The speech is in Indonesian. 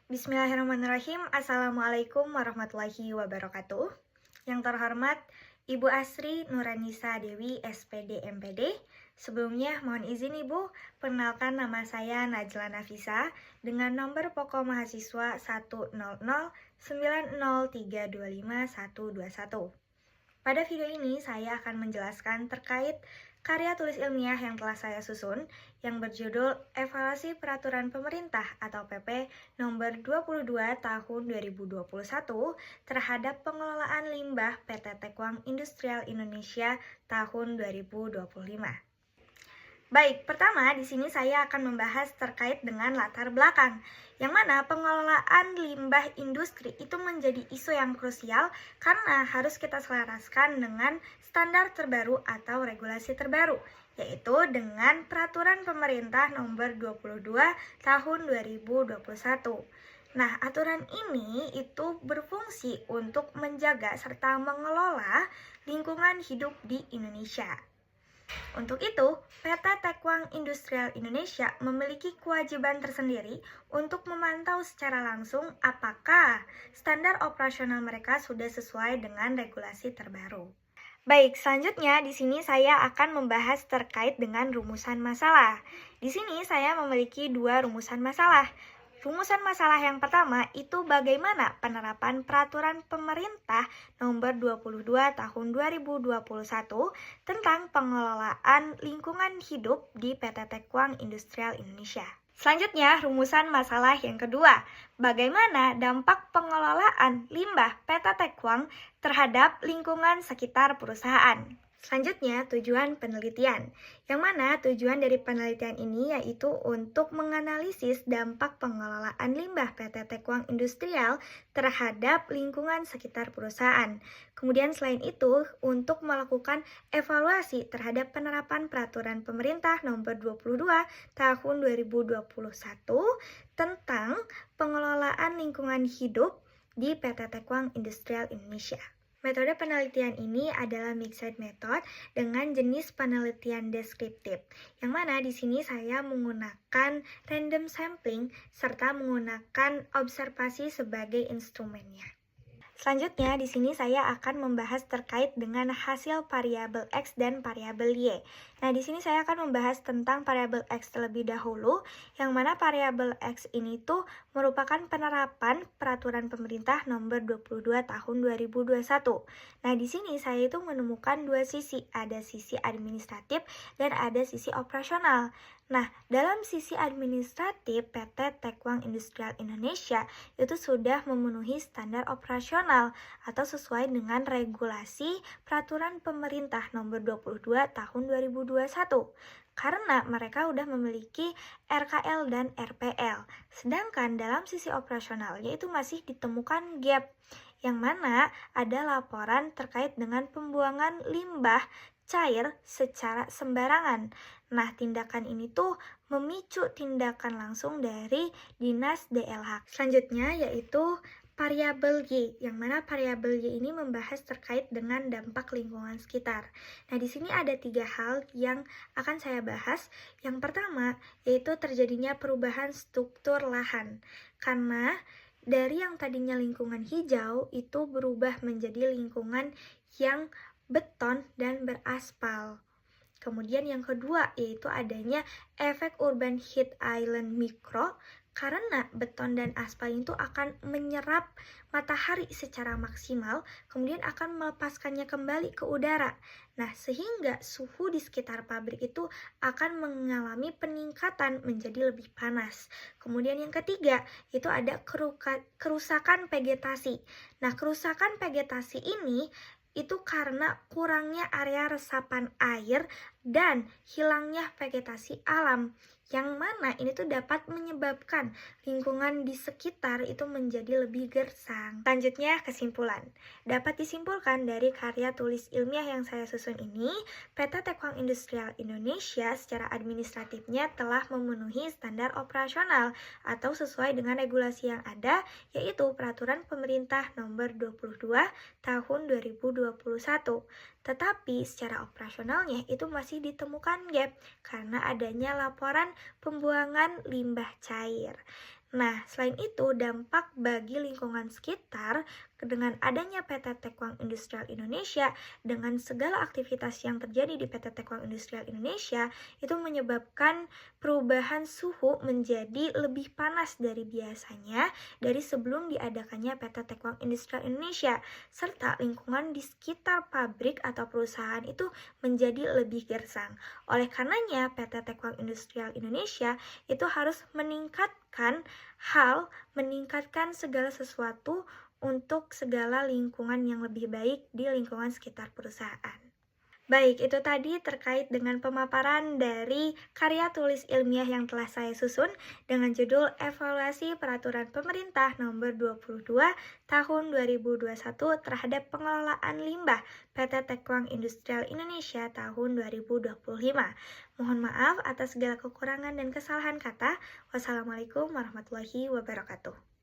Bismillahirrahmanirrahim. Assalamualaikum warahmatullahi wabarakatuh. Yang terhormat Ibu Asri Nuranisa Dewi, SPD MPD. Sebelumnya mohon izin Ibu, perkenalkan nama saya Najla Nafisa dengan nomor pokok mahasiswa 10090325121. Pada video ini saya akan menjelaskan terkait karya tulis ilmiah yang telah saya susun yang berjudul Evaluasi Peraturan Pemerintah atau PP nomor 22 tahun 2021 terhadap pengelolaan limbah PT Tekwang Industrial Indonesia tahun 2025. Baik, pertama di sini saya akan membahas terkait dengan latar belakang, yang mana pengelolaan limbah industri itu menjadi isu yang krusial karena harus kita selaraskan dengan standar terbaru atau regulasi terbaru, yaitu dengan Peraturan Pemerintah Nomor 22 Tahun 2021. Nah, aturan ini itu berfungsi untuk menjaga serta mengelola lingkungan hidup di Indonesia. Untuk itu, PT Tekwang Industrial Indonesia memiliki kewajiban tersendiri untuk memantau secara langsung apakah standar operasional mereka sudah sesuai dengan regulasi terbaru. Baik, selanjutnya di sini saya akan membahas terkait dengan rumusan masalah. Di sini saya memiliki dua rumusan masalah. Rumusan masalah yang pertama itu bagaimana penerapan Peraturan Pemerintah Nomor 22 Tahun 2021 tentang pengelolaan lingkungan hidup di PT Tekwang Industrial Indonesia. Selanjutnya, rumusan masalah yang kedua, bagaimana dampak pengelolaan limbah PT Tekwang terhadap lingkungan sekitar perusahaan. Selanjutnya, tujuan penelitian, yang mana tujuan dari penelitian ini yaitu untuk menganalisis dampak pengelolaan limbah PT Tekwang Industrial terhadap lingkungan sekitar perusahaan. Kemudian selain itu, untuk melakukan evaluasi terhadap penerapan Peraturan Pemerintah Nomor 22 Tahun 2021 tentang pengelolaan lingkungan hidup di PT Tekwang Industrial Indonesia. Metode penelitian ini adalah mixed method dengan jenis penelitian deskriptif, yang mana di sini saya menggunakan random sampling serta menggunakan observasi sebagai instrumennya. Selanjutnya, di sini saya akan membahas terkait dengan hasil variabel X dan variabel Y. Nah, di sini saya akan membahas tentang variabel X terlebih dahulu, yang mana variabel X ini tuh merupakan penerapan Peraturan Pemerintah Nomor 22 Tahun 2021. Nah, di sini saya itu menemukan dua sisi, ada sisi administratif dan ada sisi operasional. Nah, dalam sisi administratif, PT Tekwang Industrial Indonesia itu sudah memenuhi standar operasional atau sesuai dengan regulasi Peraturan Pemerintah Nomor 22 Tahun 2021. Karena mereka sudah memiliki RKL dan RPL. Sedangkan dalam sisi operasionalnya itu masih ditemukan gap, yang mana ada laporan terkait dengan pembuangan limbah cair secara sembarangan. Nah, tindakan ini tuh memicu tindakan langsung dari Dinas DLH. Selanjutnya yaitu variabel Y, yang mana variabel Y ini membahas terkait dengan dampak lingkungan sekitar. Nah, di sini ada tiga hal yang akan saya bahas. Yang pertama, yaitu terjadinya perubahan struktur lahan. Karena dari yang tadinya lingkungan hijau, itu berubah menjadi lingkungan yang beton dan beraspal. Kemudian yang kedua yaitu adanya efek urban heat island mikro, karena beton dan aspal itu akan menyerap matahari secara maksimal, kemudian akan melepaskannya kembali ke udara. Nah, sehingga suhu di sekitar pabrik itu akan mengalami peningkatan menjadi lebih panas. Kemudian yang ketiga, itu ada kerusakan vegetasi. Nah, kerusakan vegetasi ini itu karena kurangnya area resapan air dan hilangnya vegetasi alam, yang mana ini tuh dapat menyebabkan lingkungan di sekitar itu menjadi lebih gersang. Selanjutnya, kesimpulan. Dapat disimpulkan dari karya tulis ilmiah yang saya susun ini, PT Tekwang Industrial Indonesia secara administratifnya telah memenuhi standar operasional atau sesuai dengan regulasi yang ada, yaitu Peraturan Pemerintah Nomor 22 Tahun 2021. Tetapi secara operasionalnya itu masih ditemukan gap karena adanya laporan pembuangan limbah cair. Nah, selain itu, dampak bagi lingkungan sekitar dengan adanya PT Tekwang Industrial Indonesia dengan segala aktivitas yang terjadi di PT Tekwang Industrial Indonesia itu menyebabkan perubahan suhu menjadi lebih panas dari biasanya dari sebelum diadakannya PT Tekwang Industrial Indonesia, serta lingkungan di sekitar pabrik atau perusahaan itu menjadi lebih gersang. Oleh karenanya, PT Tekwang Industrial Indonesia itu harus meningkatkan segala sesuatu untuk segala lingkungan yang lebih baik di lingkungan sekitar perusahaan. Baik, itu tadi terkait dengan pemaparan dari karya tulis ilmiah yang telah saya susun dengan judul Evaluasi Peraturan Pemerintah Nomor 22 Tahun 2021 terhadap pengelolaan limbah PT Tekwang Industrial Indonesia tahun 2025. Mohon maaf atas segala kekurangan dan kesalahan kata. Wassalamualaikum warahmatullahi wabarakatuh.